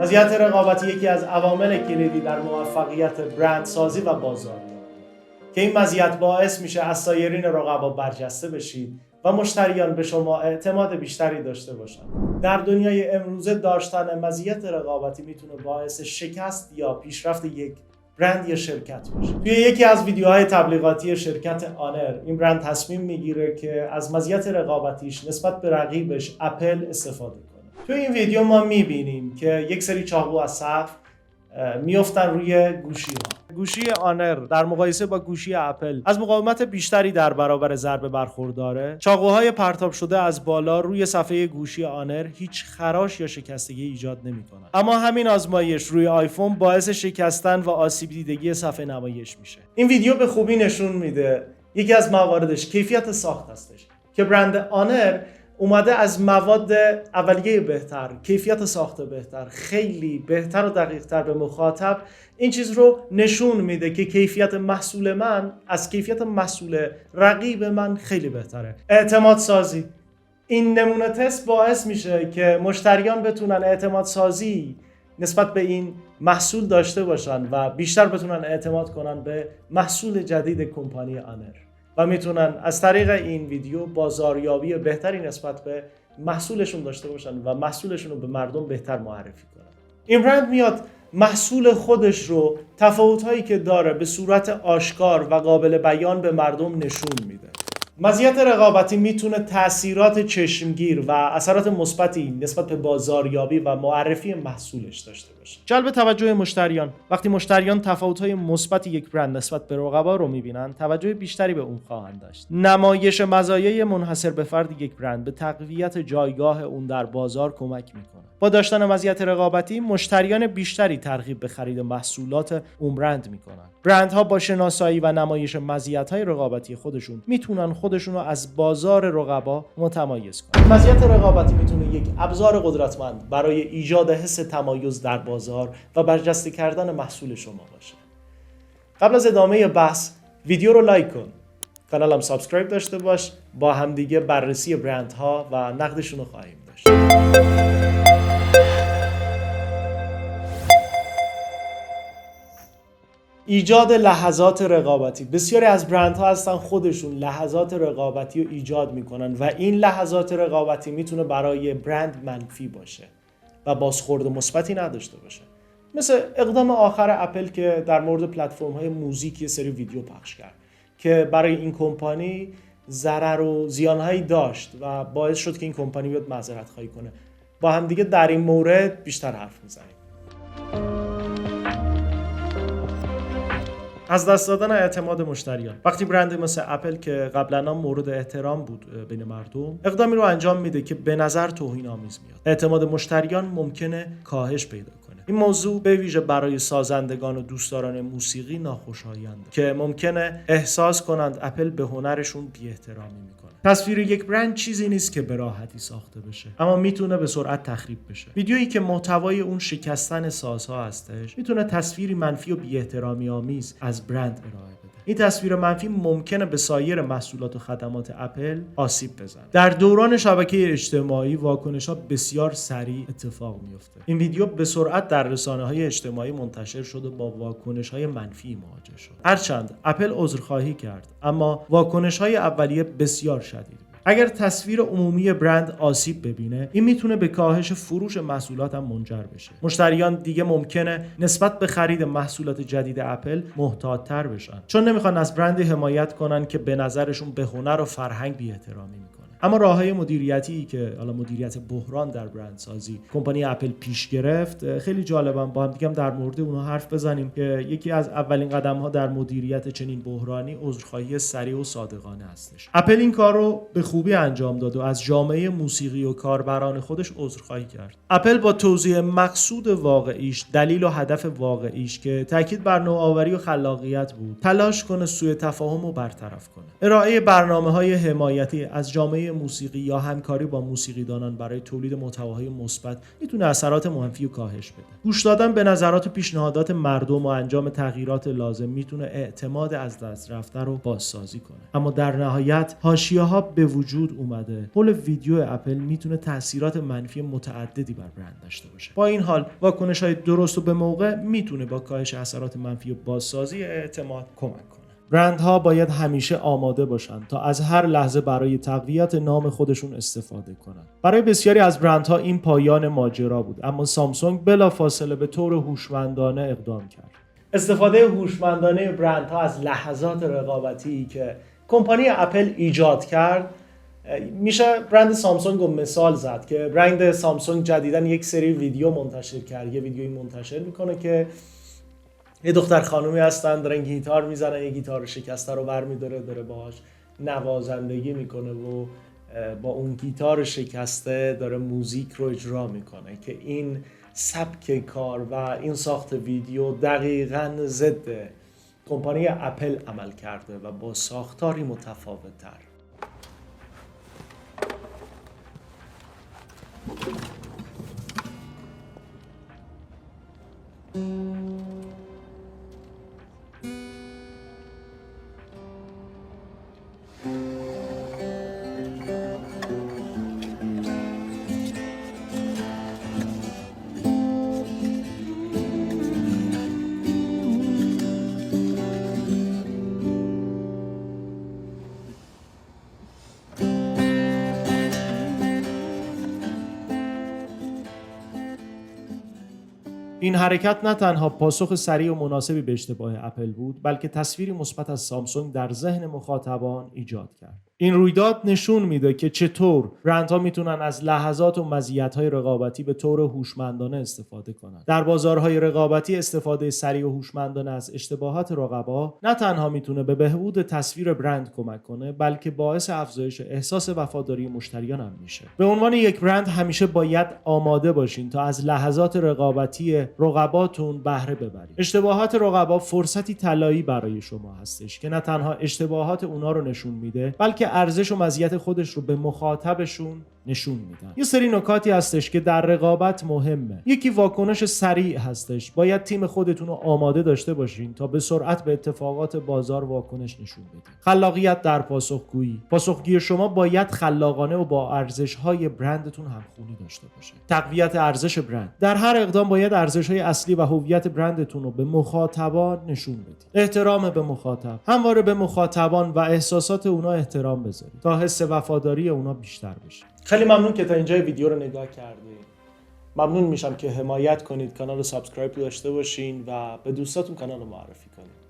مزیت رقابتی یکی از عوامل کلیدی در موفقیت برندسازی و بازاریابی که این مزیت باعث میشه از سایرین رقبا برجسته بشید و مشتریان به شما اعتماد بیشتری داشته باشند. در دنیای امروزه داشتن مزیت رقابتی میتونه باعث شکست یا پیشرفت یک برند یا شرکت باشه. توی یکی از ویدیوهای تبلیغاتی شرکت آنر این برند تصمیم میگیره که از مزیت رقابتیش نسبت به رقیبش اپل استفاده کنه. توی این ویدیو ما میبینیم که یک سری چاقو از سقف میافتن روی گوشی آنر در مقایسه با گوشی اپل از مقاومت بیشتری در برابر ضربه برخورداره. چاقوهای پرتاب شده از بالا روی صفحه گوشی آنر هیچ خراش یا شکستگی ایجاد نمیکنن. اما همین آزمایش روی آیفون باعث شکستن و آسیب دیدگی صفحه نمایش میشه. این ویدیو به خوبی نشون میده یکی از مواردش کیفیت ساخت هستش که برند آنر اومده از مواد اولیه بهتر، کیفیت ساخت بهتر، خیلی بهتر و دقیق‌تر به مخاطب این چیز رو نشون میده که کیفیت محصول من از کیفیت محصول رقیب من خیلی بهتره. اعتماد سازی. این نمونه تست باعث میشه که مشتریان بتونن اعتماد سازی نسبت به این محصول داشته باشن و بیشتر بتونن اعتماد کنن به محصول جدید کمپانی آنر و میتونن از طریق این ویدیو بازاریابی بهتری نسبت به محصولشون داشته باشن و محصولشون رو به مردم بهتر معرفی کنن. این برند میاد محصول خودش رو تفاوت‌هایی که داره به صورت آشکار و قابل بیان به مردم نشون میده. مزیت رقابتی میتونه تأثیرات چشمگیر و اثرات مثبتی نسبت به بازاریابی و معرفی محصولش داشته باشه. جلب توجه مشتریان. وقتی مشتریان تفاوت‌های مثبت یک برند نسبت به رقبا رو میبینن، توجه بیشتری به اون خواهند داشت. نمایش مزایای منحصر به فرد یک برند به تقویت جایگاه اون در بازار کمک میکنه. با داشتن مزیت رقابتی، مشتریان بیشتری ترغیب به خرید محصولات اون برند میکنن. برندها با شناسایی و نمایش مزیت‌های رقابتی خودشون میتونن خودشون رو از بازار رقبا متمایز کنن. مزیت رقابتی میتونه یک ابزار قدرتمند برای ایجاد حس تمایز در بازار و برجسته کردن محصول شما باشه. قبل از ادامه بحث ویدیو رو لایک کن، کانالم سابسکرایب داشته باش. با همدیگه بررسی برندها و نقدشون رو خواهیم داشت. ایجاد لحظات رقابتی. بسیاری از برندها هستن خودشون لحظات رقابتی رو ایجاد میکنن و این لحظات رقابتی میتونه برای برند منفی باشه و بازخورد مثبتی نداشته باشه. مثل اقدام آخر اپل که در مورد پلتفرم‌های موزیک یه سری ویدیو پخش کرد که برای این کمپانی ضرر و زیانهایی داشت و باعث شد که این کمپانی بیاد معذرت خواهی کنه. با هم دیگه در این مورد بیشتر حرف میزنیم. از دست دادن اعتماد مشتریان. وقتی برند مثل اپل که قبلا مورد احترام بود بین مردم اقدامی رو انجام میده که به نظر توهین‌آمیز میاد، اعتماد مشتریان ممکنه کاهش پیدا کنه. این موضوع به ویژه برای سازندگان و دوستداران موسیقی ناخوشایند که ممکنه احساس کنند اپل به هنرشون بی‌احترامی میکنه. تصویر یک برند چیزی نیست که به راحتی ساخته بشه، اما میتونه به سرعت تخریب بشه. ویدیویی که محتوای اون شکستن سازها هستش میتونه تصویری منفی و بی‌احترامی آمیز از برند ارائه بده. این تصویر منفی ممکنه به سایر محصولات و خدمات اپل آسیب بزنه. در دوران شبکه اجتماعی واکنش‌ها بسیار سریع اتفاق میفته. این ویدیو به سرعت در رسانه‌های اجتماعی منتشر شد و با واکنش‌های منفی مواجه شد. هرچند اپل عذرخواهی کرد، اما واکنش‌های اولیه بسیار شدید بود. اگر تصویر عمومی برند آسیب ببینه، این میتونه به کاهش فروش محصولات هم منجر بشه. مشتریان دیگه ممکنه نسبت به خرید محصولات جدید اپل محتاط‌تر بشن، چون نمیخوان از برندی حمایت کنن که به نظرشون به هنر و فرهنگ بی‌احترامی میکنه. اما راههای مدیریتی که حالا مدیریت بحران در برندسازی کمپانی اپل پیش گرفت خیلی جالبن. با هم دیگه در مورد اونها حرف بزنیم که یکی از اولین قدم‌ها در مدیریت چنین بحرانی عذرخواهی سریع و صادقانه هستش. اپل این کار رو به خوبی انجام داد و از جامعه موسیقی و کاربران خودش عذرخواهی کرد. اپل با توضیح مقصود واقعیش، دلیل و هدف واقعیش که تاکید بر نوآوری و خلاقیت بود، تلاش کنه سوء تفاهم رو برطرف کنه. ارائه برنامه‌های حمایتی از جامعه برنامه موسیقی یا همکاری با موسیقیدانان برای تولید محتواهای مثبت میتونه اثرات منفی رو کاهش بده. گوش دادن به نظرات و پیشنهادات مردم و انجام تغییرات لازم میتونه اعتماد از دست رفته رو بازسازی کنه. اما در نهایت حاشیه‌ها به وجود اومده. کل ویدیو اپل میتونه تاثیرات منفی متعددی بر برند داشته باشه. با این حال واکنش‌های درست و به موقع میتونه با کاهش اثرات منفی و بازسازی اعتماد کمک کنه. برندها باید همیشه آماده باشند تا از هر لحظه برای تقویت نام خودشون استفاده کنند. برای بسیاری از برندها این پایان ماجرا بود، اما سامسونگ بلافاصله به طور هوشمندانه اقدام کرد. استفاده هوشمندانه برندها از لحظات رقابتی که کمپانی اپل ایجاد کرد، میشه برند سامسونگ رو مثال زد که برند سامسونگ جدیداً یک سری ویدیو منتشر کرد. یه ویدیویی منتشر میکنه که یه دختر خانومی هستن دارن گیتار میزنن، یه گیتار شکسته رو برمی‌داره، داره باهاش نوازندگی میکنه و با اون گیتار شکسته داره موزیک رو اجرا میکنه که این سبک کار و این ساخت ویدیو دقیقاً ضد کمپانی اپل عمل کرده و با ساختاری متفاوت‌تر. این حرکت نه تنها پاسخ سریع و مناسبی به اشتباه اپل بود، بلکه تصویری مثبت از سامسونگ در ذهن مخاطبان ایجاد کرد. این رویداد نشون میده که چطور برندها میتونن از لحظات و مزیت‌های رقابتی به طور هوشمندانه استفاده کنند. در بازارهای رقابتی استفاده سریع و هوشمندانه از اشتباهات رقبا نه تنها میتونه به بهبود تصویر برند کمک کنه، بلکه باعث افزایش احساس وفاداری مشتریان هم میشه. به عنوان یک برند همیشه باید آماده باشین تا از لحظات رقابتی رقباتون بهره ببرید. اشتباهات رقبا فرصتی طلایی برای شما هستش که نه تنها اشتباهات اونا رو نشون میده، بلکه ارزش و مزیت خودش رو به مخاطبشون نشون میدن. یه سری نکاتی هستش که در رقابت مهمه. یکی واکنش سریع هستش. باید تیم خودتون رو آماده داشته باشین تا به سرعت به اتفاقات بازار واکنش نشون بدین. خلاقیت در پاسخگویی. پاسخگویی شما باید خلاقانه و با ارزش‌های برندتون همخوانی داشته باشه. تقویت ارزش برند. در هر اقدام باید ارزش‌های اصلی و هویت برندتون رو به مخاطبان نشون بدید. احترام به مخاطب. همواره به مخاطبان و احساسات اونا احترام بذارید تا حس وفاداری اونا بیشتر بشه. خیلی ممنون که تا اینجای ویدیو رو نگاه کردید. ممنون میشم که حمایت کنید، کانال رو سابسکرایب داشته باشین و به دوستاتون کانال رو معرفی کنید.